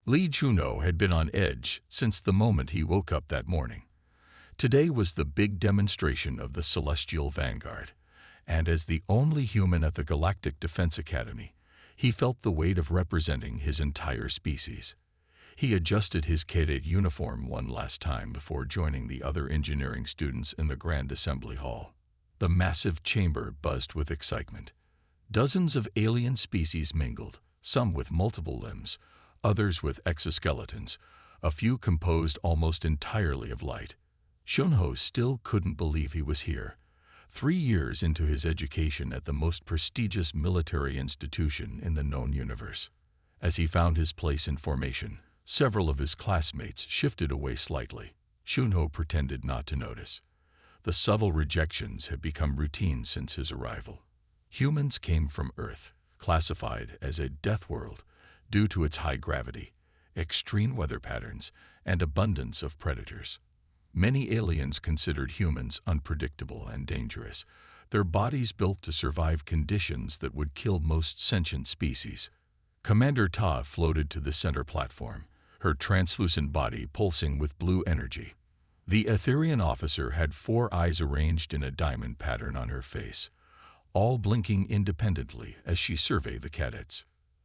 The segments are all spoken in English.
Lee Juno had been on edge since the moment he woke up that morning. Today was the big demonstration of the Celestial Vanguard, and as the only human at the Galactic Defense Academy, he felt the weight of representing his entire species. He adjusted his cadet uniform one last time before joining the other engineering students in the Grand Assembly Hall. The massive chamber buzzed with excitement. Dozens of alien species mingled, some with multiple limbs, others with exoskeletons, a few composed almost entirely of light. Shunho still couldn't believe he was here, 3 years into his education at the most prestigious military institution in the known universe. As he found his place in formation, several of his classmates shifted away slightly. Shunho pretended not to notice. The subtle rejections had become routine since his arrival. Humans came from Earth, classified as a death world due to its high gravity, extreme weather patterns, and abundance of predators. Many aliens considered humans unpredictable and dangerous, their bodies built to survive conditions that would kill most sentient species. Commander Ta floated to the center platform, her translucent body pulsing with blue energy. The Etherian officer had 4 eyes arranged in a diamond pattern on her face, all blinking independently as she surveyed the cadets.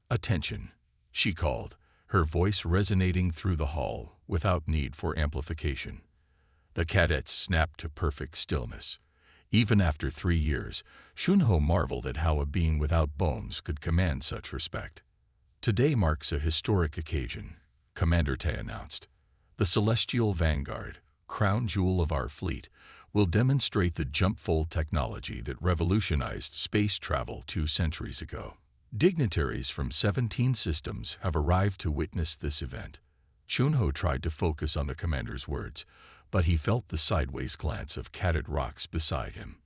"Attention," she called, her voice resonating through the hall without need for amplification. The cadets snapped to perfect stillness. Even after 3 years, Shunho marveled at how a being without bones could command such respect. "Today marks a historic occasion," Commander Te announced. "The Celestial Vanguard, crown jewel of our fleet, will demonstrate the jump-fold technology that revolutionized space travel 2 centuries ago. Dignitaries from 17 systems have arrived to witness this event." Shunho tried to focus on the commander's words, but he felt the sideways glance of Cadet Rocks beside him.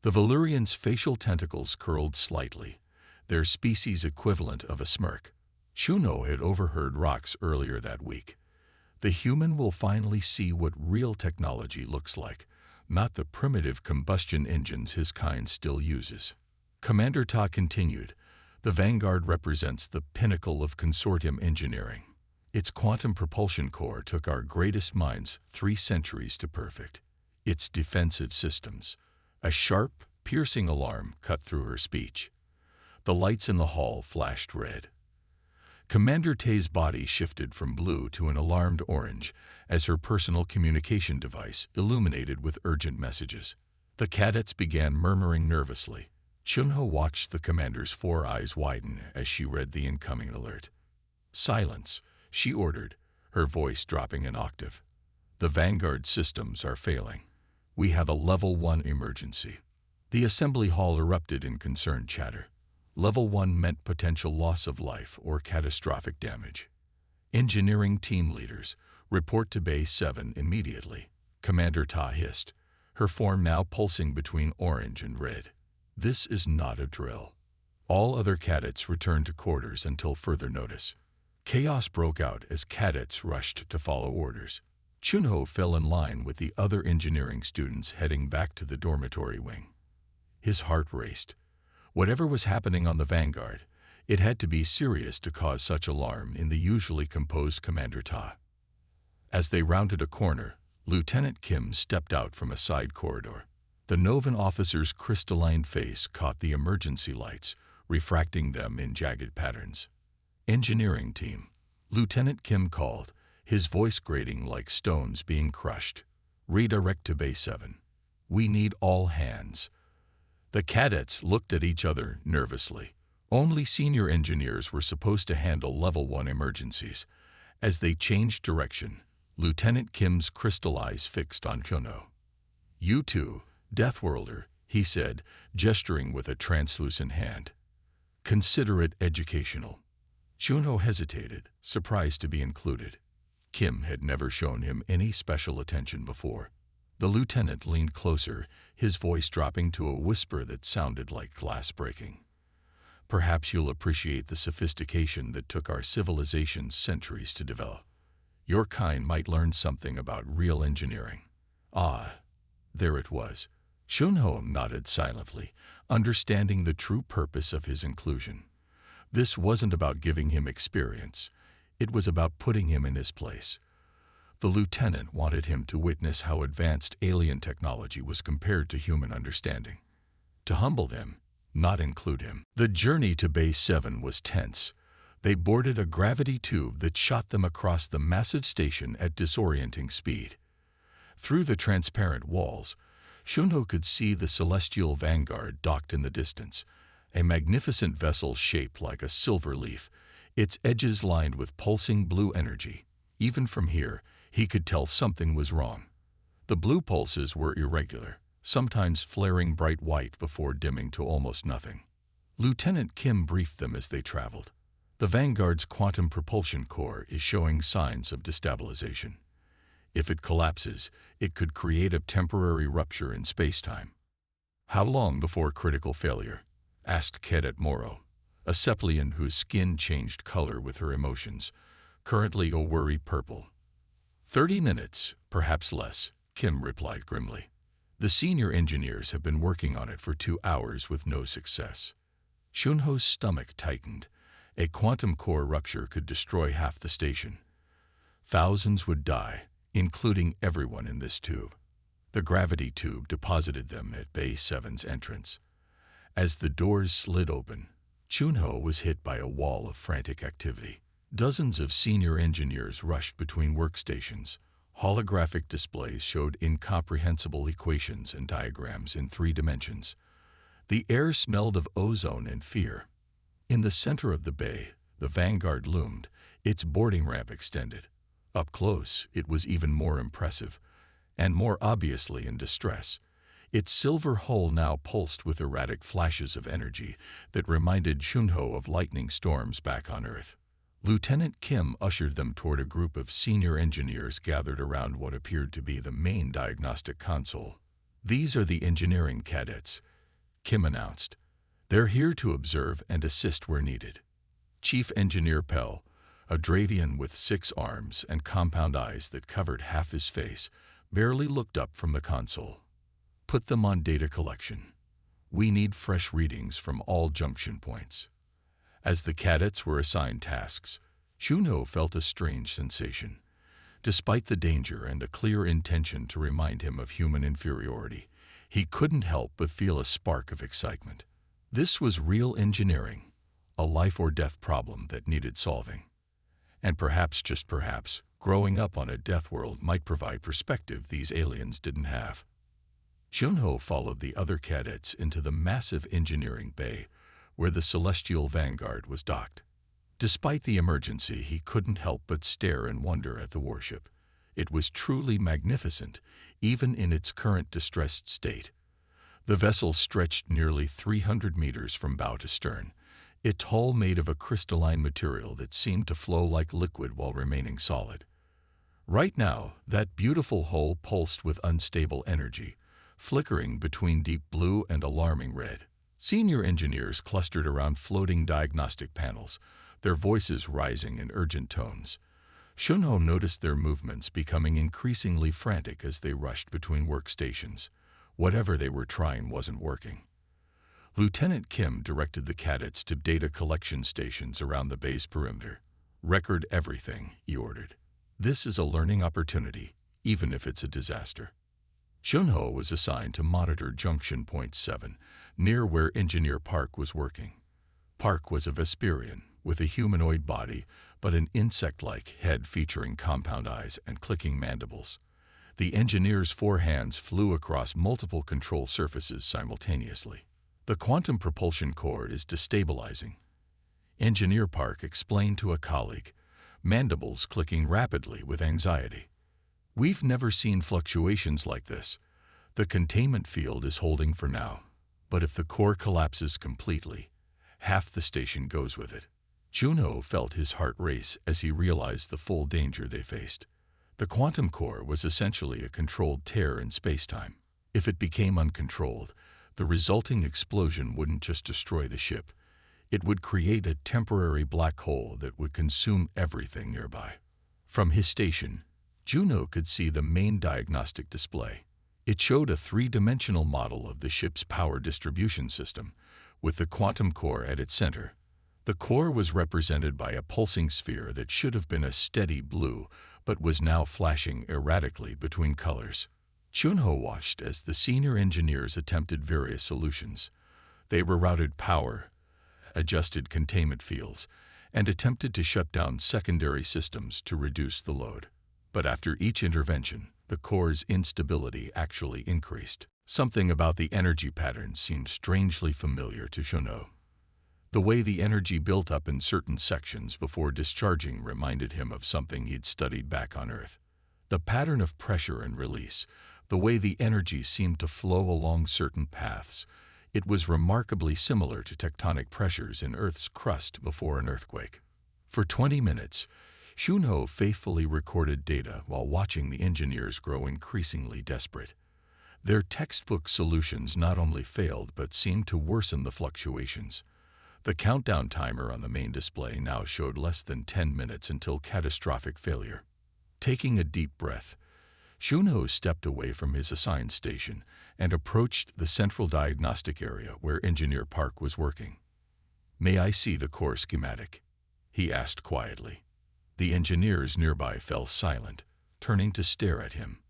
The Valyrian's facial tentacles curled slightly, their species equivalent of a smirk. Shunho had overheard Rocks earlier that week. The human will finally see what real technology looks like, not the primitive combustion engines his kind still uses. Commander Ta continued, "The Vanguard represents the pinnacle of consortium engineering. Its quantum propulsion core took our greatest minds 3 centuries to perfect. Its defensive systems." A sharp, piercing alarm cut through her speech. The lights in the hall flashed red. Commander Te's body shifted from blue to an alarmed orange as her personal communication device illuminated with urgent messages. The cadets began murmuring nervously. Shunho watched the commander's 4 eyes widen as she read the incoming alert. "Silence," she ordered, her voice dropping an octave. "The Vanguard systems are failing. We have a Level 1 emergency." The assembly hall erupted in concerned chatter. Level 1 meant potential loss of life or catastrophic damage. "Engineering team leaders, report to Bay 7 immediately," Commander Ta hissed, her form now pulsing between orange and red. "This is not a drill." All other cadets returned to quarters until further notice. Chaos broke out as cadets rushed to follow orders. Shunho fell in line with the other engineering students heading back to the dormitory wing. His heart raced. Whatever was happening on the Vanguard, it had to be serious to cause such alarm in the usually composed Commander Ta. As they rounded a corner, Lieutenant Kim stepped out from a side corridor. The Novan officer's crystalline face caught the emergency lights, refracting them in jagged patterns. "Engineering team," Lieutenant Kim called, his voice grating like stones being crushed. "Redirect to Bay 7. We need all hands." The cadets looked at each other nervously. Only senior engineers were supposed to handle Level 1 emergencies. As they changed direction, Lieutenant Kim's crystal eyes fixed on Shunho. "You too, Deathworlder," he said, gesturing with a translucent hand. "Consider it educational." Shunho hesitated, surprised to be included. Kim had never shown him any special attention before. The lieutenant leaned closer, his voice dropping to a whisper that sounded like glass breaking. "Perhaps you'll appreciate the sophistication that took our civilization centuries to develop. Your kind might learn something about real engineering." Ah, there it was. Shunho nodded silently, understanding the true purpose of his inclusion. This wasn't about giving him experience. It was about putting him in his place. The lieutenant wanted him to witness how advanced alien technology was compared to human understanding. To humble them, not include him. The journey to Base 7 was tense. They boarded a gravity tube that shot them across the massive station at disorienting speed. Through the transparent walls, Shunho could see the celestial Vanguard docked in the distance, a magnificent vessel shaped like a silver leaf, its edges lined with pulsing blue energy. Even from here, he could tell something was wrong. The blue pulses were irregular, sometimes flaring bright white before dimming to almost nothing. Lieutenant Kim briefed them as they traveled. The Vanguard's quantum propulsion core is showing signs of destabilization. If it collapses, it could create a temporary rupture in space-time. "How long before critical failure?" asked Cadet Moro, a Seplian whose skin changed color with her emotions, currently a worry purple. 30 minutes, perhaps less, Kim replied grimly. The senior engineers have been working on it for 2 hours with no success. Shunho's stomach tightened. A quantum core rupture could destroy half the station. Thousands would die, including everyone in this tube. The gravity tube deposited them at Base 7's entrance. As the doors slid open, Shunho was hit by a wall of frantic activity. Dozens of senior engineers rushed between workstations. Holographic displays showed incomprehensible equations and diagrams in 3 dimensions. The air smelled of ozone and fear. In the center of the bay, the Vanguard loomed, its boarding ramp extended. Up close, it was even more impressive, and more obviously in distress. Its silver hull now pulsed with erratic flashes of energy that reminded Shunho of lightning storms back on Earth. Lieutenant Kim ushered them toward a group of senior engineers gathered around what appeared to be the main diagnostic console. "These are the engineering cadets," Kim announced. "They're here to observe and assist where needed." Chief Engineer Pell, a Dravian with 6 arms and compound eyes that covered half his face, barely looked up from the console. "Put them on data collection. We need fresh readings from all junction points." As the cadets were assigned tasks, Shunho felt a strange sensation. Despite the danger and a clear intention to remind him of human inferiority, he couldn't help but feel a spark of excitement. This was real engineering, a life-or-death problem that needed solving. And perhaps, just perhaps, growing up on a death world might provide perspective these aliens didn't have. Shunho followed the other cadets into the massive engineering bay where the celestial Vanguard was docked. Despite the emergency, he couldn't help but stare and wonder at the warship. It was truly magnificent, even in its current distressed state. The vessel stretched nearly 300 meters from bow to stern, its hull made of a crystalline material that seemed to flow like liquid while remaining solid. Right now, that beautiful hull pulsed with unstable energy, flickering between deep blue and alarming red. Senior engineers clustered around floating diagnostic panels, their voices rising in urgent tones. Shunho noticed their movements becoming increasingly frantic as they rushed between workstations. Whatever they were trying wasn't working. Lieutenant Kim directed the cadets to data collection stations around the base perimeter. "Record everything," he ordered. "This is a learning opportunity, even if it's a disaster." Shunho was assigned to monitor Junction Point 7, near where Engineer Park was working. Park was a Vesperian, with a humanoid body, but an insect-like head featuring compound eyes and clicking mandibles. The engineer's 4 hands flew across multiple control surfaces simultaneously. "The quantum propulsion core is destabilizing," Engineer Park explained to a colleague, mandibles clicking rapidly with anxiety. "We've never seen fluctuations like this. The containment field is holding for now, but if the core collapses completely, half the station goes with it." Shunho felt his heart race as he realized the full danger they faced. The quantum core was essentially a controlled tear in spacetime. If it became uncontrolled, the resulting explosion wouldn't just destroy the ship. It would create a temporary black hole that would consume everything nearby. From his station, Shunho could see the main diagnostic display. It showed a 3-dimensional model of the ship's power distribution system, with the quantum core at its center. The core was represented by a pulsing sphere that should have been a steady blue, but was now flashing erratically between colors. Chunho watched as the senior engineers attempted various solutions. They rerouted power, adjusted containment fields, and attempted to shut down secondary systems to reduce the load. But after each intervention, the core's instability actually increased. Something about the energy pattern seemed strangely familiar to Chunho. The way the energy built up in certain sections before discharging reminded him of something he'd studied back on Earth. The pattern of pressure and release, the way the energy seemed to flow along certain paths, it was remarkably similar to tectonic pressures in Earth's crust before an earthquake. For 20 minutes, Chunho faithfully recorded data while watching the engineers grow increasingly desperate. Their textbook solutions not only failed but seemed to worsen the fluctuations. The countdown timer on the main display now showed less than 10 minutes until catastrophic failure. Taking a deep breath, Chunho stepped away from his assigned station and approached the central diagnostic area where Engineer Park was working. "May I see the core schematic?" he asked quietly. The engineers nearby fell silent, turning to stare at him.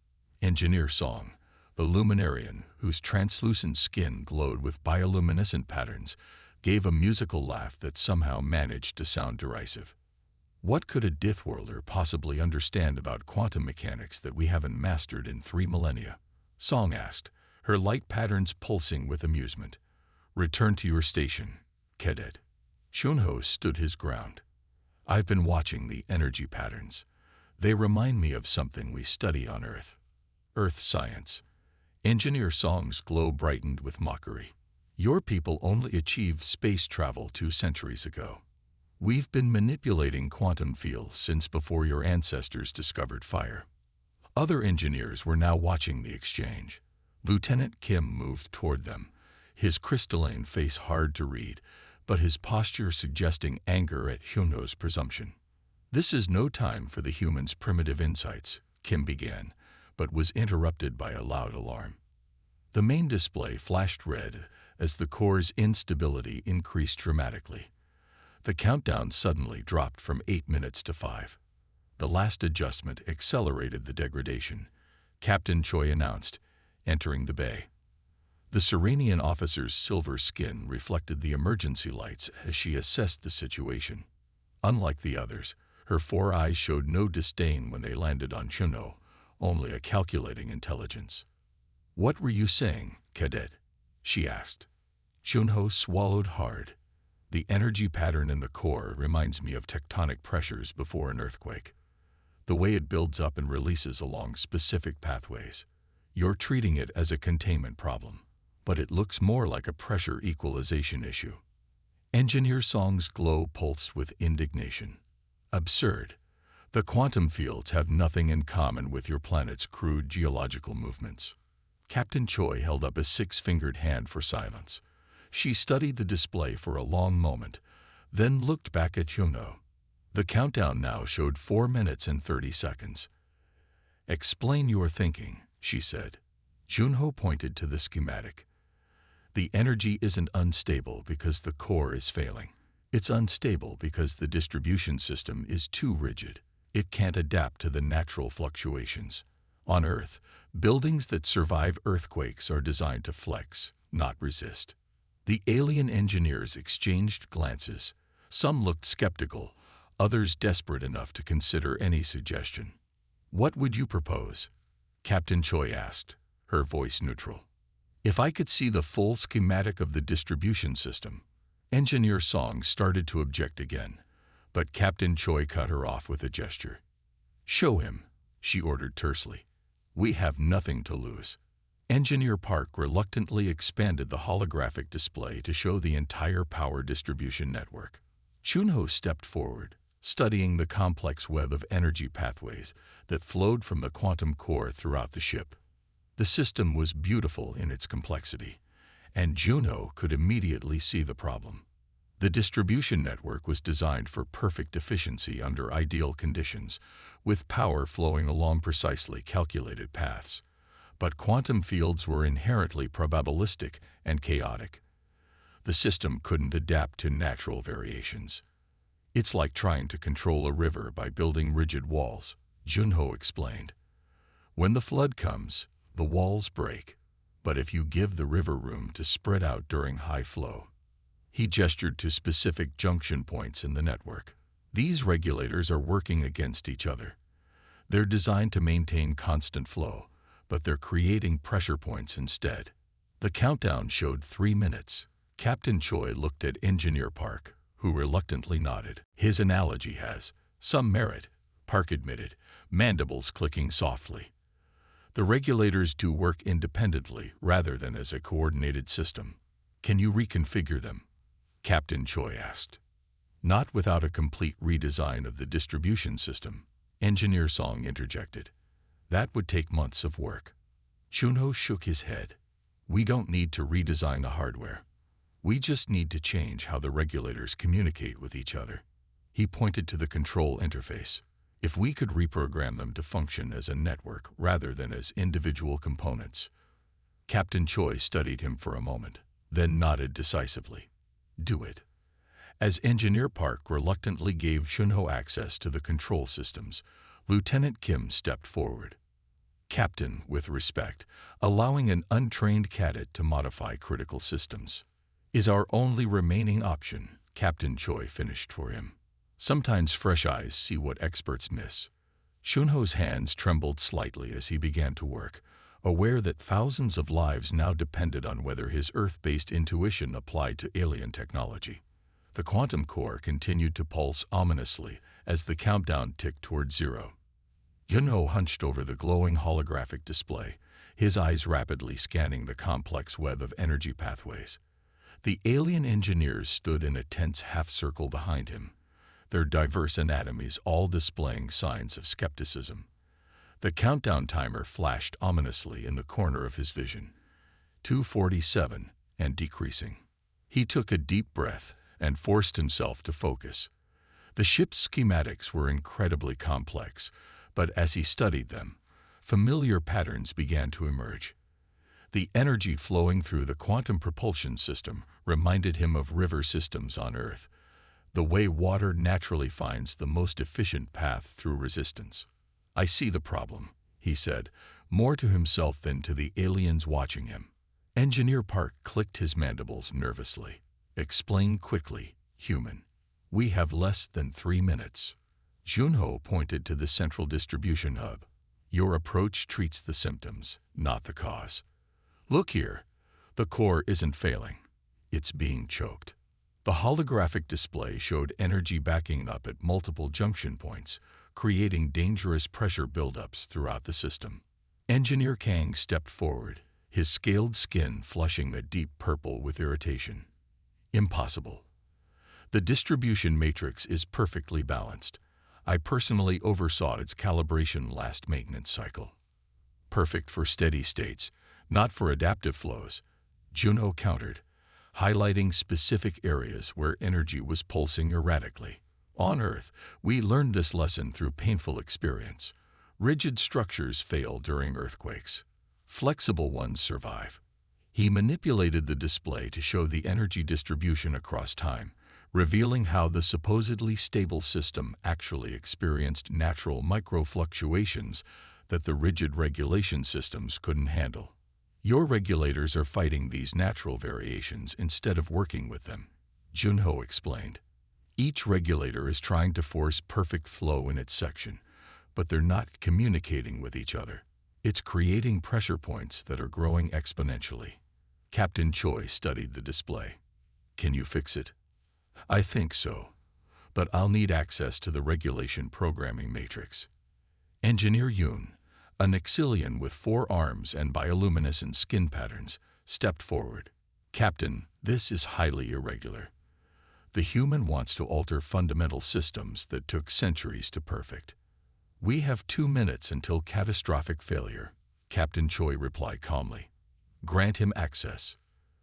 Engineer Song, the luminarian whose translucent skin glowed with bioluminescent patterns, gave a musical laugh that somehow managed to sound derisive. "What could a Deathworlder possibly understand about quantum mechanics that we haven't mastered in 3 millennia?" Song asked, her light patterns pulsing with amusement. "Return to your station, Cadet." Chunho stood his ground. "I've been watching the energy patterns. They remind me of something we study on Earth. Earth science." Engineer Song's glow brightened with mockery. "Your people only achieved space travel 2 centuries ago. We've been manipulating quantum fields since before your ancestors discovered fire." Other engineers were now watching the exchange. Lieutenant Kim moved toward them, his crystalline face hard to read, but his posture suggesting anger at Chunho's presumption. "This is no time for the humans' primitive insights," Kim began, but was interrupted by a loud alarm. The main display flashed red as the core's instability increased dramatically. The countdown suddenly dropped from 8 minutes to 5. The last adjustment accelerated the degradation, Captain Choi announced, entering the bay. The Serenian officer's silver skin reflected the emergency lights as she assessed the situation. Unlike the others, her 4 eyes showed no disdain when they landed on Chunho, only a calculating intelligence. "What were you saying, Cadet?" she asked. Chunho swallowed hard. "The energy pattern in the core reminds me of tectonic pressures before an earthquake. The way it builds up and releases along specific pathways. You're treating it as a containment problem, but it looks more like a pressure equalization issue." Engineer Song's glow pulsed with indignation. "Absurd. The quantum fields have nothing in common with your planet's crude geological movements." Captain Choi held up a 6-fingered hand for silence. She studied the display for a long moment, then looked back at Chunho. The countdown now showed 4 minutes and 30 seconds. "Explain your thinking," she said. Chunho pointed to the schematic. "The energy isn't unstable because the core is failing. It's unstable because the distribution system is too rigid. It can't adapt to the natural fluctuations. On Earth, buildings that survive earthquakes are designed to flex, not resist." The alien engineers exchanged glances. Some looked skeptical, others desperate enough to consider any suggestion. "What would you propose?" Captain Choi asked, her voice neutral. "If I could see the full schematic of the distribution system." Engineer Song started to object again, but Captain Choi cut her off with a gesture. "Show him," she ordered tersely. "We have nothing to lose." Engineer Park reluctantly expanded the holographic display to show the entire power distribution network. Chunho stepped forward, studying the complex web of energy pathways that flowed from the quantum core throughout the ship. The system was beautiful in its complexity, and Chunho could immediately see the problem. The distribution network was designed for perfect efficiency under ideal conditions, with power flowing along precisely calculated paths. But quantum fields were inherently probabilistic and chaotic. The system couldn't adapt to natural variations. It's like trying to control a river by building rigid walls, Junho explained. When the flood comes, the walls break, but if you give the river room to spread out during high flow. He gestured to specific junction points in the network. These regulators are working against each other. They're designed to maintain constant flow, but they're creating pressure points instead. The countdown showed 3 minutes. Captain Choi looked at Engineer Park, who reluctantly nodded. His analogy has some merit, Park admitted, mandibles clicking softly. The regulators do work independently rather than as a coordinated system. Can you reconfigure them? Captain Choi asked. Not without a complete redesign of the distribution system, Engineer Song interjected. That would take months of work. Junho shook his head. We don't need to redesign the hardware. We just need to change how the regulators communicate with each other. He pointed to the control interface. If we could reprogram them to function as a network rather than as individual components. Captain Choi studied him for a moment, then nodded decisively. Do it. As Engineer Park reluctantly gave Junho access to the control systems, Lieutenant Kim stepped forward. Captain, with respect, allowing an untrained cadet to modify critical systems is our only remaining option, Captain Choi finished for him. Sometimes fresh eyes see what experts miss. Junho's hands trembled slightly as he began to work, aware that thousands of lives now depended on whether his Earth-based intuition applied to alien technology. The quantum core continued to pulse ominously as the countdown ticked toward 0. Junho hunched over the glowing holographic display, his eyes rapidly scanning the complex web of energy pathways. The alien engineers stood in a tense half-circle behind him, their diverse anatomies all displaying signs of skepticism. The countdown timer flashed ominously in the corner of his vision. 2:47 and decreasing. He took a deep breath and forced himself to focus. The ship's schematics were incredibly complex, but as he studied them, familiar patterns began to emerge. The energy flowing through the quantum propulsion system reminded him of river systems on Earth, the way water naturally finds the most efficient path through resistance. I see the problem, he said, more to himself than to the aliens watching him. Engineer Park clicked his mandibles nervously. Explain quickly, human. We have less than 3 minutes. Junho pointed to the central distribution hub. Your approach treats the symptoms, not the cause. Look here. The core isn't failing. It's being choked. The holographic display showed energy backing up at multiple junction points, creating dangerous pressure buildups throughout the system. Engineer Kang stepped forward, his scaled skin flushing a deep purple with irritation. Impossible. The distribution matrix is perfectly balanced. I personally oversaw its calibration last maintenance cycle. Perfect for steady states, not for adaptive flows, Junho countered, highlighting specific areas where energy was pulsing erratically. On Earth, we learned this lesson through painful experience. Rigid structures fail during earthquakes. Flexible ones survive. He manipulated the display to show the energy distribution across time, revealing how the supposedly stable system actually experienced natural micro-fluctuations that the rigid regulation systems couldn't handle. Your regulators are fighting these natural variations instead of working with them, Junho explained. Each regulator is trying to force perfect flow in its section, but they're not communicating with each other. It's creating pressure points that are growing exponentially. Captain Choi studied the display. Can you fix it? I think so, but I'll need access to the regulation programming matrix. Engineer Yoon, a Nexilian with 4 arms and bioluminescent skin patterns, stepped forward. Captain, this is highly irregular. The human wants to alter fundamental systems that took centuries to perfect. We have 2 minutes until catastrophic failure, Captain Choi replied calmly. Grant him access.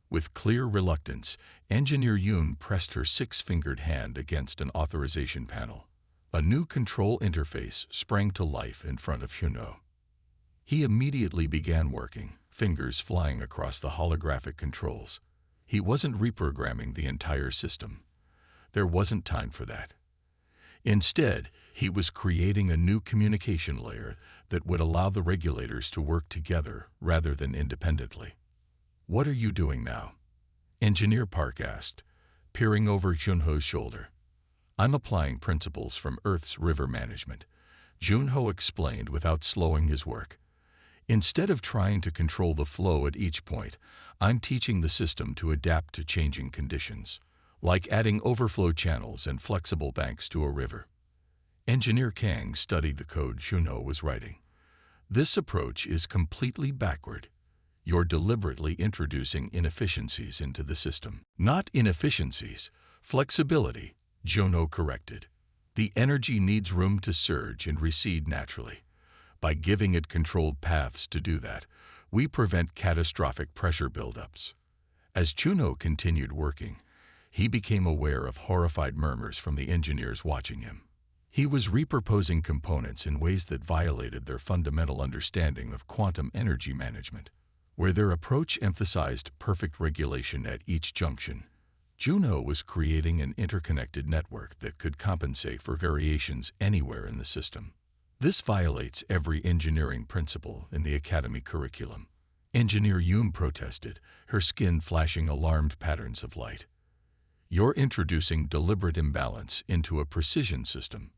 With clear reluctance, Engineer Yoon pressed her 6-fingered hand against an authorization panel. A new control interface sprang to life in front of Junho. He immediately began working, fingers flying across the holographic controls. He wasn't reprogramming the entire system. There wasn't time for that. Instead, he was creating a new communication layer that would allow the regulators to work together rather than independently. "What are you doing now?" Engineer Park asked, peering over Junho's shoulder. "I'm applying principles from Earth's river management," Junho explained without slowing his work. "Instead of trying to control the flow at each point, I'm teaching the system to adapt to changing conditions, like adding overflow channels and flexible banks to a river." Engineer Kang studied the code Junho was writing. "This approach is completely backward. You're deliberately introducing inefficiencies into the system." "Not inefficiencies, flexibility," Junho corrected. "The energy needs room to surge and recede naturally. By giving it controlled paths to do that, we prevent catastrophic pressure buildups." As Junho continued working, he became aware of horrified murmurs from the engineers watching him. He was repurposing components in ways that violated their fundamental understanding of quantum energy management, where their approach emphasized perfect regulation at each junction. Junho was creating an interconnected network that could compensate for variations anywhere in the system. This violates every engineering principle in the academy curriculum. Engineer Yoon protested, her skin flashing alarmed patterns of light. "You're introducing deliberate imbalance into a precision system."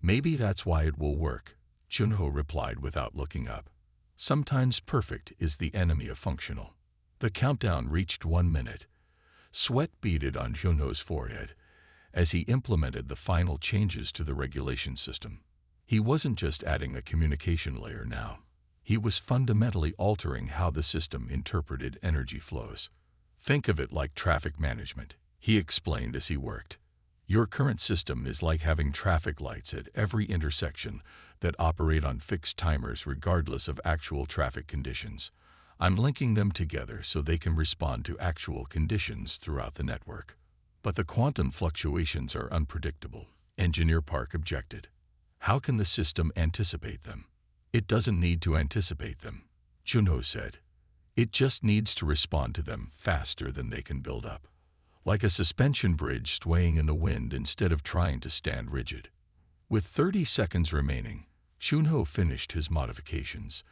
"Maybe that's why it will work," Junho replied without looking up. "Sometimes perfect is the enemy of functional." The countdown reached 1 minute. Sweat beaded on Junho's forehead as he implemented the final changes to the regulation system. He wasn't just adding a communication layer now. He was fundamentally altering how the system interpreted energy flows. "Think of it like traffic management," he explained as he worked. "Your current system is like having traffic lights at every intersection that operate on fixed timers regardless of actual traffic conditions. I'm linking them together so they can respond to actual conditions throughout the network." "But the quantum fluctuations are unpredictable," Engineer Park objected. "How can the system anticipate them?" "It doesn't need to anticipate them," Junho said. "It just needs to respond to them faster than they can build up. Like a suspension bridge swaying in the wind instead of trying to stand rigid." With 30 seconds remaining, Junho finished his modifications.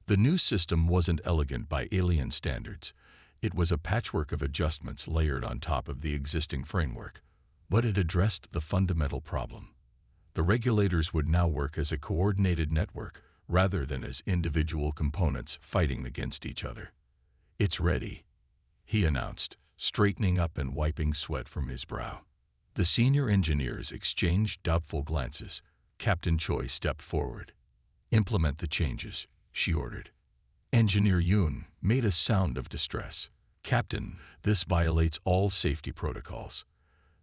The new system wasn't elegant by alien standards. It was a patchwork of adjustments layered on top of the existing framework. But it addressed the fundamental problem. The regulators would now work as a coordinated network rather than as individual components fighting against each other. "It's ready," he announced, straightening up and wiping sweat from his brow. The senior engineers exchanged doubtful glances. Captain Choi stepped forward. "Implement the changes," she ordered. Engineer Yoon made a sound of distress. "Captain, this violates all safety protocols.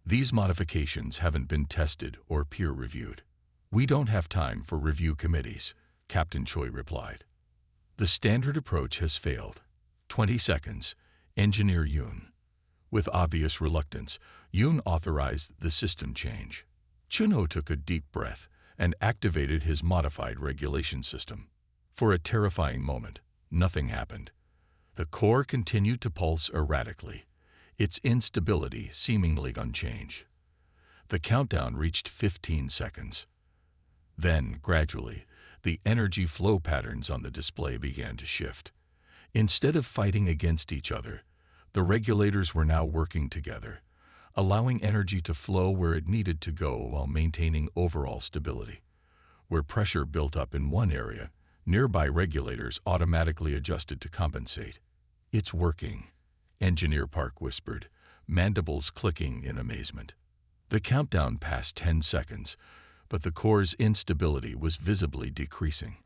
These modifications haven't been tested or peer-reviewed." "We don't have time for review committees," Captain Choi replied. "The standard approach has failed." 20 seconds, Engineer Yoon. With obvious reluctance, Yoon authorized the system change. Junho took a deep breath and activated his modified regulation system. For a terrifying moment, nothing happened. The core continued to pulse erratically, its instability seemingly unchanged. The countdown reached 15 seconds. Then, gradually, the energy flow patterns on the display began to shift. Instead of fighting against each other, the regulators were now working together, allowing energy to flow where it needed to go while maintaining overall stability. Where pressure built up in one area, nearby regulators automatically adjusted to compensate. "It's working," Engineer Park whispered, mandibles clicking in amazement. The countdown passed 10 seconds, but the core's instability was visibly decreasing.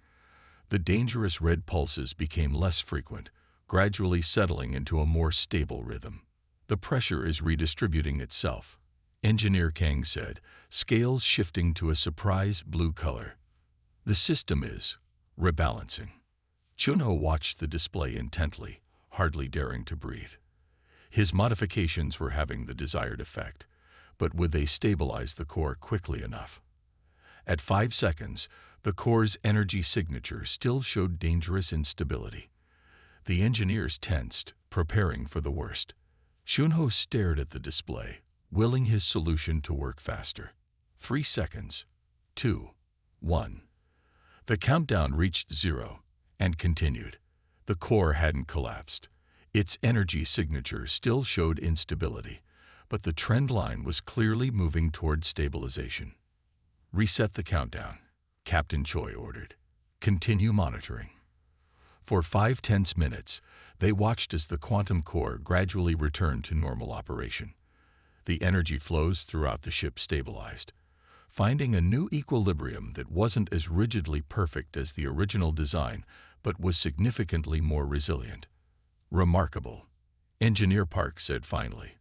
The dangerous red pulses became less frequent, gradually settling into a more stable rhythm. "The pressure is redistributing itself," Engineer Kang said, scales shifting to a surprise blue color. "The system is rebalancing." Junho watched the display intently, hardly daring to breathe. His modifications were having the desired effect, but would they stabilize the core quickly enough? At 5 seconds, the core's energy signature still showed dangerous instability. The engineers tensed, preparing for the worst. Shunho stared at the display, willing his solution to work faster. 3 seconds. 2. 1. The countdown reached 0 and continued. The core hadn't collapsed. Its energy signature still showed instability, but the trend line was clearly moving toward stabilization. Reset the countdown, Captain Choi ordered. Continue monitoring. For 5 tense minutes, they watched as the quantum core gradually returned to normal operation. The energy flows throughout the ship stabilized, finding a new equilibrium that wasn't as rigidly perfect as the original design, but was significantly more resilient. Remarkable, Engineer Park said finally.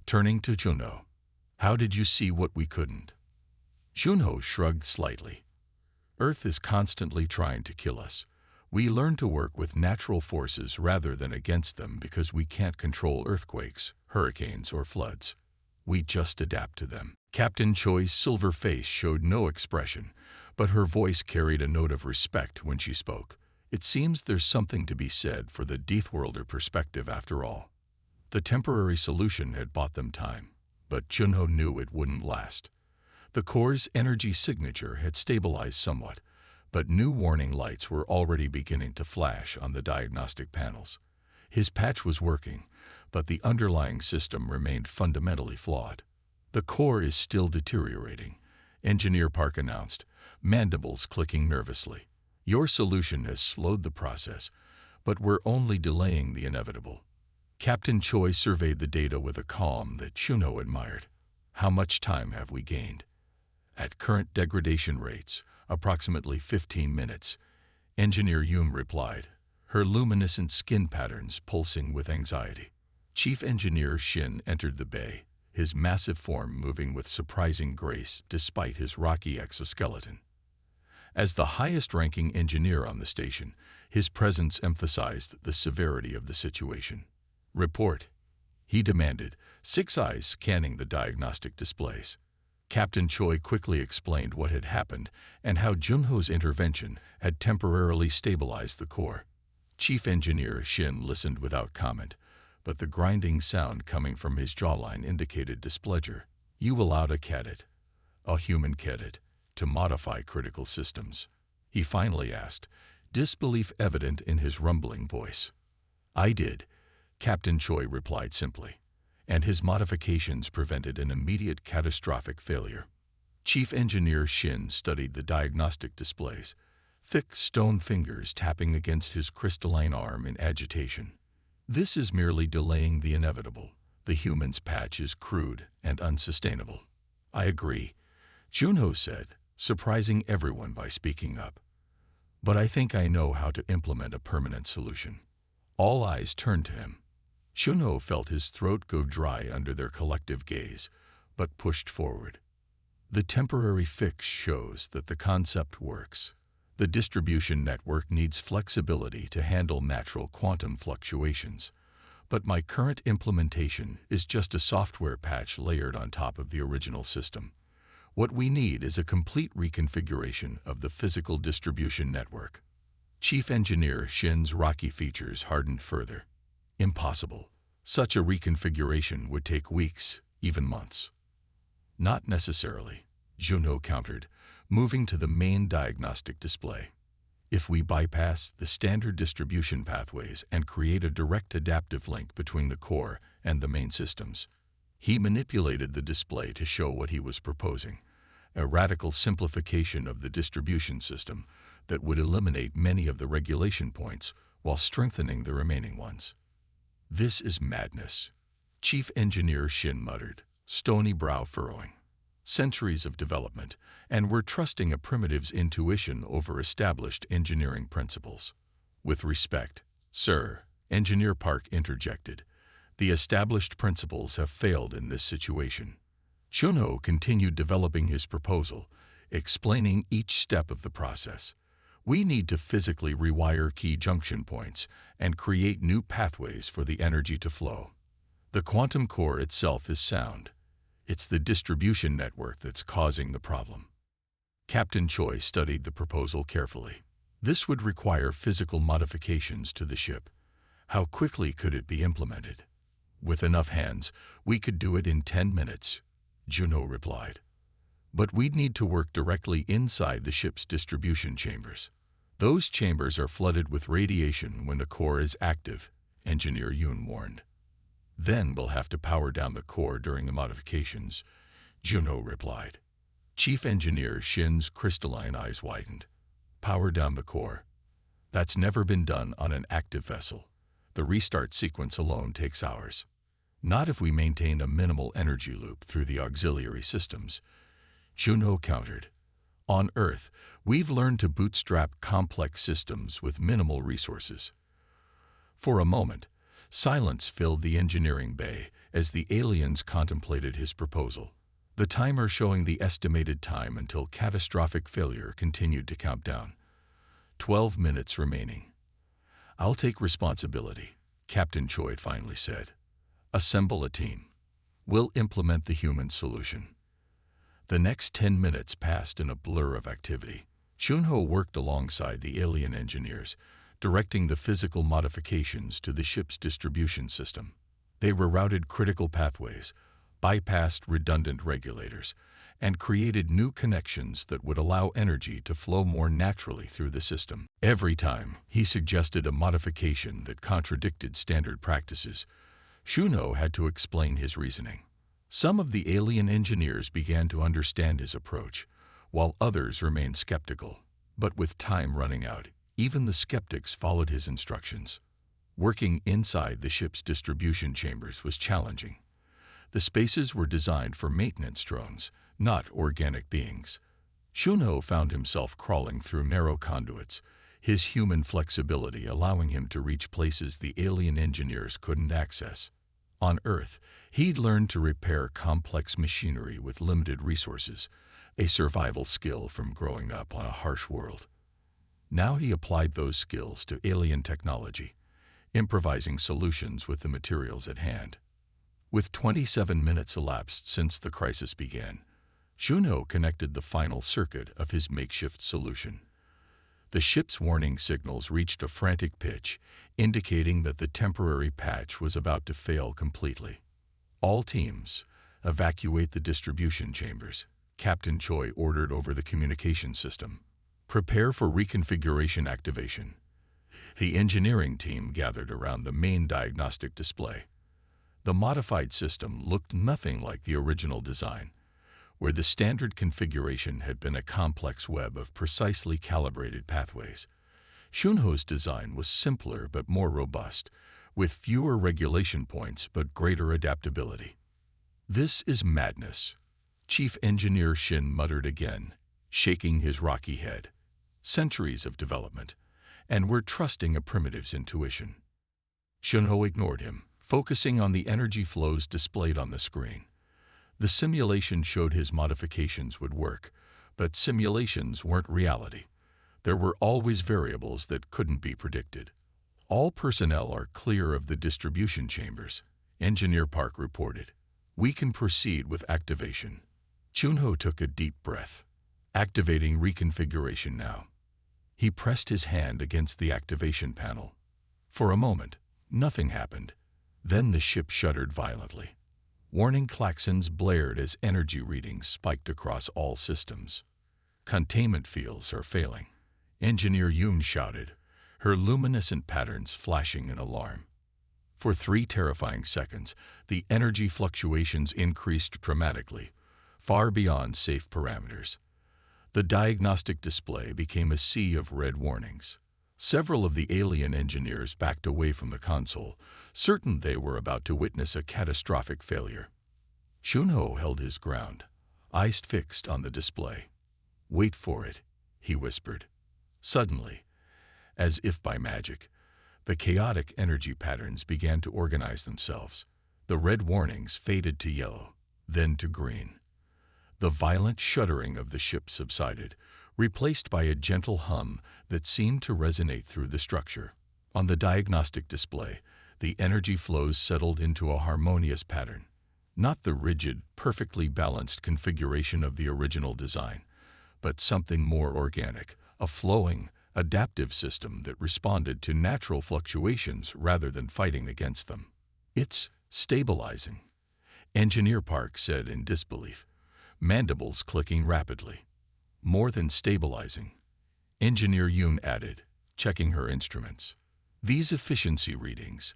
Turning to Junho, how did you see what we couldn't? Junho shrugged slightly. Earth is constantly trying to kill us. We learn to work with natural forces rather than against them because we can't control earthquakes, hurricanes, or floods. We just adapt to them. Captain Choi's silver face showed no expression, but her voice carried a note of respect when she spoke. It seems there's something to be said for the Deathworlder perspective after all. The temporary solution had bought them time, but Junho knew it wouldn't last. The core's energy signature had stabilized somewhat, but new warning lights were already beginning to flash on the diagnostic panels. His patch was working, but the underlying system remained fundamentally flawed. The core is still deteriorating, Engineer Park announced, mandibles clicking nervously. Your solution has slowed the process, but we're only delaying the inevitable. Captain Choi surveyed the data with a calm that Junho admired. How much time have we gained? At current degradation rates, approximately 15 minutes, Engineer Yoon replied, her luminescent skin patterns pulsing with anxiety. Chief Engineer Shin entered the bay, his massive form moving with surprising grace despite his rocky exoskeleton. As the highest-ranking engineer on the station, his presence emphasized the severity of the situation. Report, he demanded, 6 eyes scanning the diagnostic displays. Captain Choi quickly explained what had happened and how Junho's intervention had temporarily stabilized the core. Chief Engineer Shin listened without comment, but the grinding sound coming from his jawline indicated displeasure. You allowed a cadet, a human cadet, to modify critical systems, he finally asked, disbelief evident in his rumbling voice. I did, Captain Choi replied simply, and his modifications prevented an immediate catastrophic failure. Chief Engineer Shin studied the diagnostic displays, thick stone fingers tapping against his crystalline arm in agitation. This is merely delaying the inevitable. The human's patch is crude and unsustainable. I agree, Junho said, surprising everyone by speaking up. But I think I know how to implement a permanent solution. All eyes turned to him. Junho felt his throat go dry under their collective gaze, but pushed forward. The temporary fix shows that the concept works. The distribution network needs flexibility to handle natural quantum fluctuations, but my current implementation is just a software patch layered on top of the original system. What we need is a complete reconfiguration of the physical distribution network. Chief Engineer Shin's rocky features hardened further. Impossible. Such a reconfiguration would take weeks, even months. Not necessarily, Junho countered, moving to the main diagnostic display. If we bypass the standard distribution pathways and create a direct adaptive link between the core and the main systems. He manipulated the display to show what he was proposing, a radical simplification of the distribution system that would eliminate many of the regulation points while strengthening the remaining ones. This is madness, Chief Engineer Shin muttered, stony brow furrowing. Centuries of development, and we're trusting a primitive's intuition over established engineering principles. With respect, sir, Engineer Park interjected, the established principles have failed in this situation. Junho continued developing his proposal, explaining each step of the process. We need to physically rewire key junction points and create new pathways for the energy to flow. The quantum core itself is sound. It's the distribution network that's causing the problem. Captain Choi studied the proposal carefully. This would require physical modifications to the ship. How quickly could it be implemented? With enough hands, we could do it in 10 minutes, Juno replied. But we'd need to work directly inside the ship's distribution chambers. Those chambers are flooded with radiation when the core is active, Engineer Yoon warned. Then we'll have to power down the core during the modifications, Juno replied. Chief Engineer Shin's crystalline eyes widened. Power down the core. That's never been done on an active vessel. The restart sequence alone takes hours. Not if we maintain a minimal energy loop through the auxiliary systems, Juno countered. On Earth, we've learned to bootstrap complex systems with minimal resources. For a moment, silence filled the engineering bay as the aliens contemplated his proposal. The timer showing the estimated time until catastrophic failure continued to count down. 12 minutes remaining. I'll take responsibility, Captain Choi finally said. Assemble a team. We'll implement the human solution. The next 10 minutes passed in a blur of activity. Shunho worked alongside the alien engineers, directing the physical modifications to the ship's distribution system. They rerouted critical pathways, bypassed redundant regulators, and created new connections that would allow energy to flow more naturally through the system. Every time he suggested a modification that contradicted standard practices, Shunho had to explain his reasoning. Some of the alien engineers began to understand his approach, while others remained skeptical. But with time running out, even the skeptics followed his instructions. Working inside the ship's distribution chambers was challenging. The spaces were designed for maintenance drones, not organic beings. Shunho found himself crawling through narrow conduits, his human flexibility allowing him to reach places the alien engineers couldn't access. On Earth, he'd learned to repair complex machinery with limited resources, a survival skill from growing up on a harsh world. Now he applied those skills to alien technology, improvising solutions with the materials at hand. With 27 minutes elapsed since the crisis began, Shunho connected the final circuit of his makeshift solution. The ship's warning signals reached a frantic pitch, indicating that the temporary patch was about to fail completely. All teams, evacuate the distribution chambers, Captain Choi ordered over the communication system. Prepare for reconfiguration activation. The engineering team gathered around the main diagnostic display. The modified system looked nothing like the original design, where the standard configuration had been a complex web of precisely calibrated pathways. Shunho's design was simpler but more robust, with fewer regulation points but greater adaptability. This is madness, Chief Engineer Shin muttered again, shaking his rocky head. Centuries of development, and we're trusting a primitive's intuition. Shunho ignored him, focusing on the energy flows displayed on the screen. The simulation showed his modifications would work, but simulations weren't reality. There were always variables that couldn't be predicted. All personnel are clear of the distribution chambers, Engineer Park reported. We can proceed with activation. Shunho took a deep breath. Activating reconfiguration now. He pressed his hand against the activation panel. For a moment, nothing happened. Then the ship shuddered violently. Warning klaxons blared as energy readings spiked across all systems. Containment fields are failing, Engineer Yoon shouted, her luminescent patterns flashing in alarm. For 3 terrifying seconds, the energy fluctuations increased dramatically, far beyond safe parameters. The diagnostic display became a sea of red warnings. Several of the alien engineers backed away from the console, certain they were about to witness a catastrophic failure. Shunho held his ground, eyes fixed on the display. Wait for it, he whispered. Suddenly, as if by magic, the chaotic energy patterns began to organize themselves. The red warnings faded to yellow, then to green. The violent shuddering of the ship subsided, replaced by a gentle hum that seemed to resonate through the structure. On the diagnostic display, the energy flows settled into a harmonious pattern, not the rigid, perfectly balanced configuration of the original design, but something more organic, a flowing, adaptive system that responded to natural fluctuations rather than fighting against them. It's Stabilizing, Engineer Park said in disbelief, mandibles clicking rapidly. More than stabilizing, Engineer Yoon added, checking her instruments. These efficiency readings,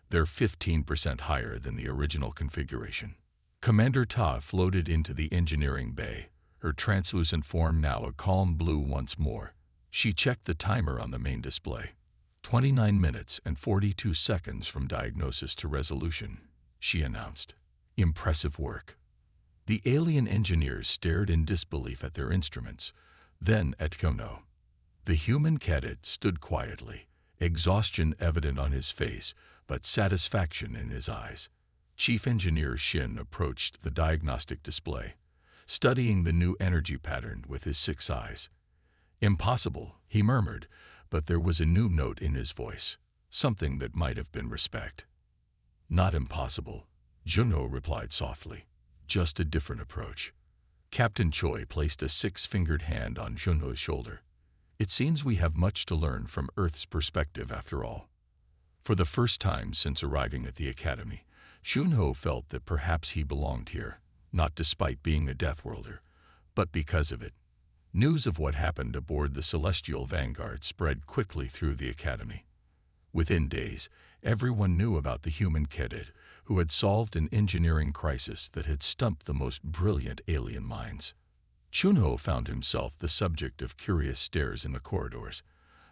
they're 15% higher than the original configuration. Commander Ta floated into the engineering bay, her translucent form now a calm blue once more. She checked the timer on the main display. 29 minutes and 42 seconds from diagnosis to resolution, she announced. Impressive work. The alien engineers stared in disbelief at their instruments, then at Kono. The human cadet stood quietly, exhaustion evident on his face, but satisfaction in his eyes. Chief Engineer Shin approached the diagnostic display, studying the new energy pattern with his 6 eyes. Impossible, he murmured, but there was a new note in his voice, something that might have been respect. Not impossible, Junho replied softly, just a different approach. Captain Choi placed a 6-fingered hand on Junho's shoulder. It seems we have much to learn from Earth's perspective after all. For the first time since arriving at the academy, Junho felt that perhaps he belonged here, not despite being a Deathworlder, but because of it. News of what happened aboard the Celestial Vanguard spread quickly through the academy. Within days, everyone knew about the human cadet who had solved an engineering crisis that had stumped the most brilliant alien minds. Junho found himself the subject of curious stares in the corridors,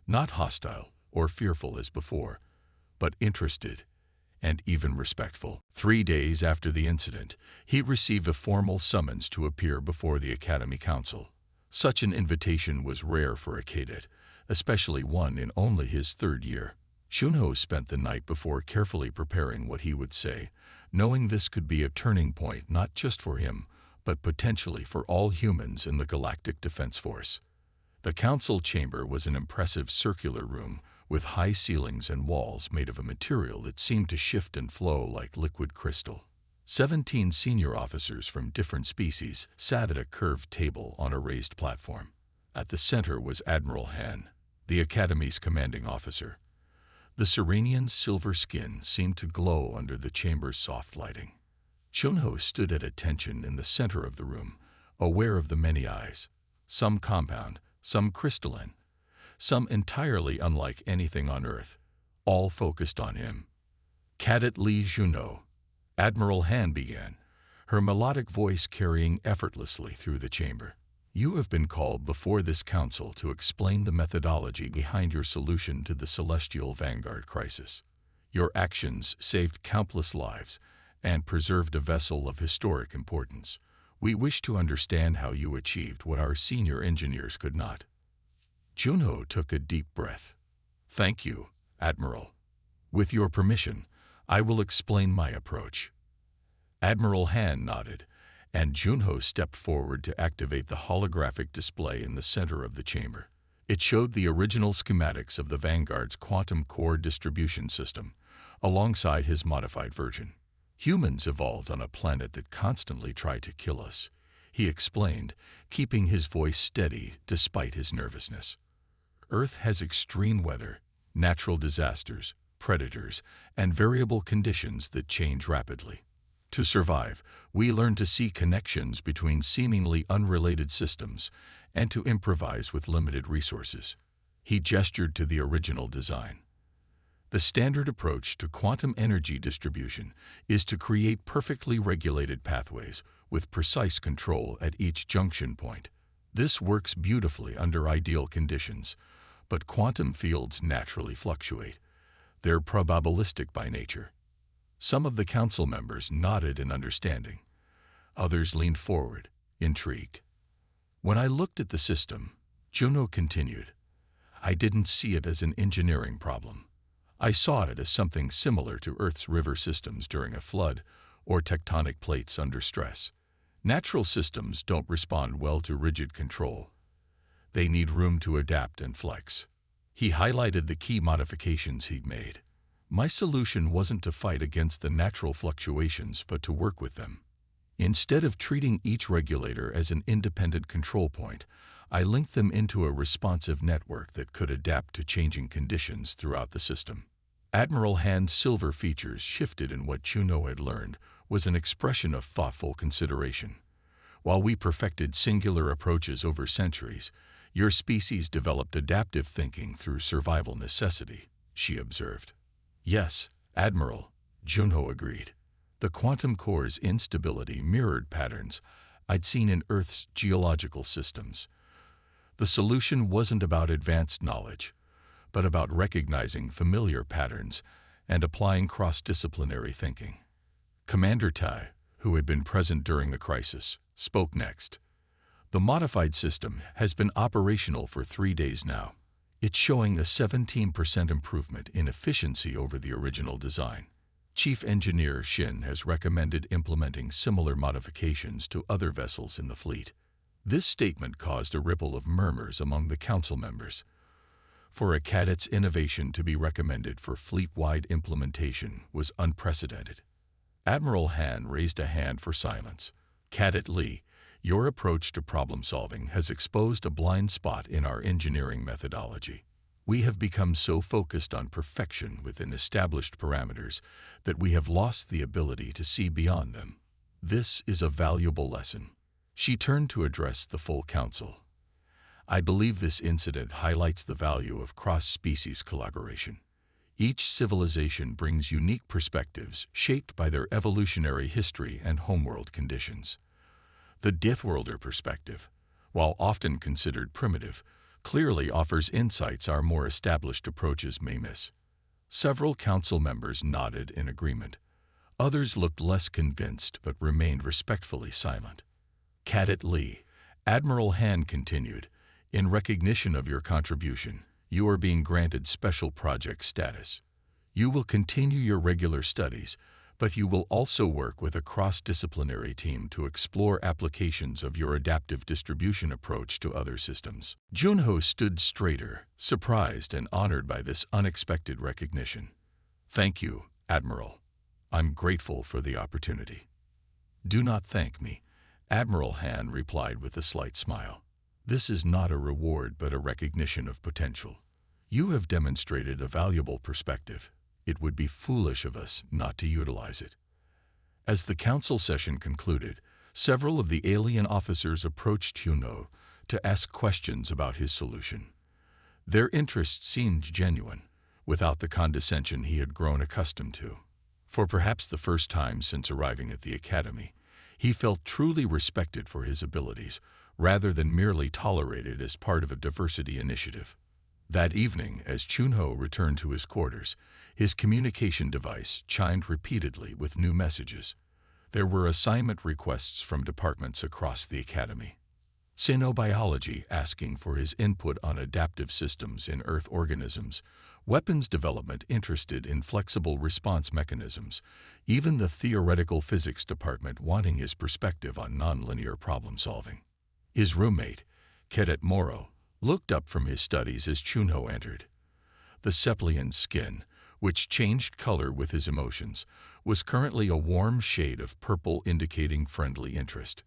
not hostile or fearful as before, but interested and even respectful. 3 days after the incident, he received a formal summons to appear before the Academy Council. Such an invitation was rare for a cadet, especially one in only his 3rd year. Junho spent the night before carefully preparing what he would say, knowing this could be a turning point not just for him, but potentially for all humans in the Galactic Defense Force. The council chamber was an impressive circular room with high ceilings and walls made of a material that seemed to shift and flow like liquid crystal. 17 senior officers from different species sat at a curved table on a raised platform. At the center was Admiral Han, the Academy's commanding officer. The Serenian's silver skin seemed to glow under the chamber's soft lighting. Junho stood at attention in the center of the room, aware of the many eyes, some compound, some crystalline, some entirely unlike anything on Earth, all focused on him. Cadet Lee Junho, Admiral Han began, her melodic voice carrying effortlessly through the chamber. You have been called before this council to explain the methodology behind your solution to the Celestial Vanguard crisis. Your actions saved countless lives and preserved a vessel of historic importance. We wish to understand how you achieved what our senior engineers could not. Junho took a deep breath. Thank you, Admiral. With your permission, I will explain my approach. Admiral Han nodded, and Junho stepped forward to activate the holographic display in the center of the chamber. It showed the original schematics of the Vanguard's quantum core distribution system, alongside his modified version. Humans evolved on a planet that constantly tried to kill us, he explained, keeping his voice steady despite his nervousness. Earth has extreme weather, natural disasters, predators, and variable conditions that change rapidly. To survive, we learn to see connections between seemingly unrelated systems and to improvise with limited resources. He gestured to the original design. The standard approach to quantum energy distribution is to create perfectly regulated pathways with precise control at each junction point. This works beautifully under ideal conditions, but quantum fields naturally fluctuate. They're probabilistic by nature. Some of the council members nodded in understanding. Others leaned forward, intrigued. When I looked at the system, Junho continued, I didn't see it as an engineering problem. I saw it as something similar to Earth's river systems during a flood or tectonic plates under stress. Natural systems don't respond well to rigid control. They need room to adapt and flex. He highlighted the key modifications he'd made. My solution wasn't to fight against the natural fluctuations, but to work with them. Instead of treating each regulator as an independent control point, I linked them into a responsive network that could adapt to changing conditions throughout the system. Admiral Han's silver features shifted, and what Juno had learned was an expression of thoughtful consideration. While we perfected singular approaches over centuries, your species developed adaptive thinking through survival necessity, she observed. Yes, Admiral, Juno agreed. The quantum core's instability mirrored patterns I'd seen in Earth's geological systems. The solution wasn't about advanced knowledge, but about recognizing familiar patterns and applying cross-disciplinary thinking. Commander Tai, who had been present during the crisis, spoke next. The modified system has been operational for 3 days now. It's showing a 17% improvement in efficiency over the original design. Chief Engineer Shin has recommended implementing similar modifications to other vessels in the fleet. This statement caused a ripple of murmurs among the council members. For a cadet's innovation to be recommended for fleet-wide implementation was unprecedented. Admiral Han raised a hand for silence. Cadet Lee, your approach to problem-solving has exposed a blind spot in our engineering methodology. We have become so focused on perfection within established parameters that we have lost the ability to see beyond them. This is a valuable lesson. She turned to address the full council. I believe this incident highlights the value of cross-species collaboration. Each civilization brings unique perspectives shaped by their evolutionary history and homeworld conditions. The Deathworlder perspective, while often considered primitive, clearly offers insights our more established approaches may miss. Several council members nodded in agreement. Others looked less convinced but remained respectfully silent. Cadet Lee, Admiral Han continued, in recognition of your contribution, you are being granted special project status. You will continue your regular studies, but you will also work with a cross-disciplinary team to explore applications of your adaptive distribution approach to other systems. Junho stood straighter, surprised and honored by this unexpected recognition. Thank you, Admiral. I'm grateful for the opportunity. Do not thank me, Admiral Han replied with a slight smile. This is not a reward but a recognition of potential. You have demonstrated a valuable perspective. It would be foolish of us not to utilize it. As the council session concluded, several of the alien officers approached Juno to ask questions about his solution. Their interest seemed genuine, without the condescension he had grown accustomed to. For perhaps the first time since arriving at the academy, he felt truly respected for his abilities, rather than merely tolerated as part of a diversity initiative. That evening, as Chunho returned to his quarters, his communication device chimed repeatedly with new messages. There were assignment requests from departments across the academy. Xenobiology asking for his input on adaptive systems in Earth organisms, weapons development interested in flexible response mechanisms, even the theoretical physics department wanting his perspective on nonlinear problem solving. His roommate, Cadet Moro, looked up from his studies as Chunho entered. The Seplian's skin, which changed color with his emotions, was currently a warm shade of purple indicating friendly interest.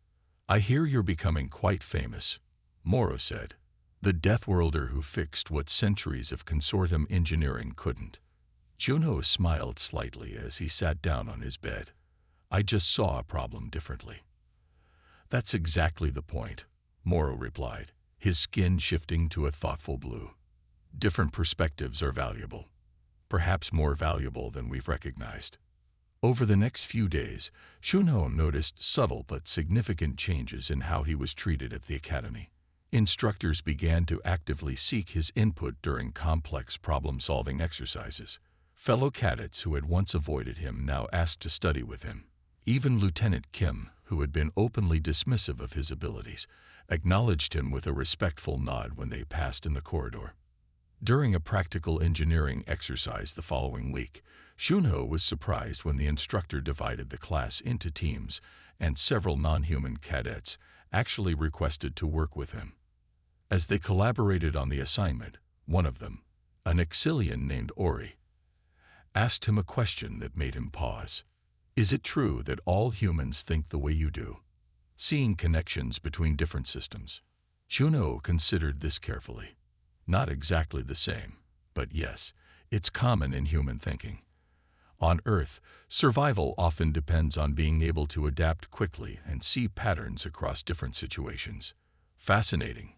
I hear you're becoming quite famous, Moro said. The Deathworlder who fixed what centuries of consortium engineering couldn't. Chunho smiled slightly as he sat down on his bed. I just saw a problem differently. That's exactly the point, Moro replied, his skin shifting to a thoughtful blue. Different perspectives are valuable, perhaps more valuable than we've recognized. Over the next few days, Chunho noticed subtle but significant changes in how he was treated at the academy. Instructors began to actively seek his input during complex problem-solving exercises. Fellow cadets who had once avoided him now asked to study with him. Even Lieutenant Kim, who had been openly dismissive of his abilities, acknowledged him with a respectful nod when they passed in the corridor. During a practical engineering exercise the following week, Chunho was surprised when the instructor divided the class into teams, and several non-human cadets actually requested to work with him. As they collaborated on the assignment, one of them, an Exilian named Ori, asked him a question that made him pause. Is it true that all humans think the way you do? Seeing connections between different systems. Chunho considered this carefully. Not exactly the same, but yes, It's common in human thinking. On Earth, survival often depends on being able to adapt quickly and see patterns across different situations. Fascinating,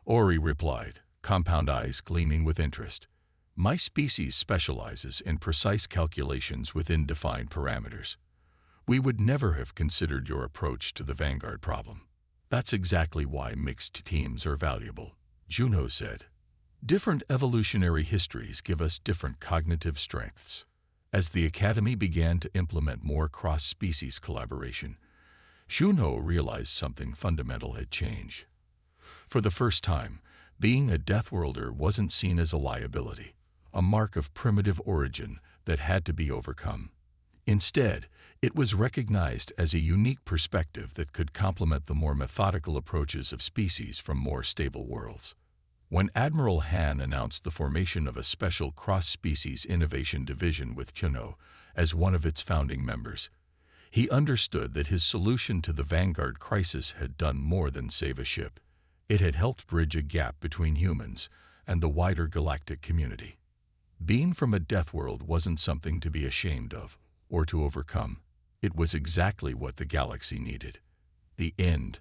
Ori replied, compound eyes gleaming with interest. My species specializes in precise calculations within defined parameters. We would never have considered your approach to the Vanguard problem. That's exactly why mixed teams are valuable, Juno said. Different evolutionary histories give us different cognitive strengths. As the Academy began to implement more cross-species collaboration, Juno realized something fundamental had changed. For the first time, being a Deathworlder wasn't seen as a liability, a mark of primitive origin that had to be overcome. Instead, it was recognized as a unique perspective that could complement the more methodical approaches of species from more stable worlds. When Admiral Han announced the formation of a special cross-species innovation division with Juno as one of its founding members, he understood that his solution to the Vanguard crisis had done more than save a ship. It had helped bridge a gap between humans and the wider galactic community. Being from a death world wasn't something to be ashamed of or to overcome. It was exactly what the galaxy needed. The end.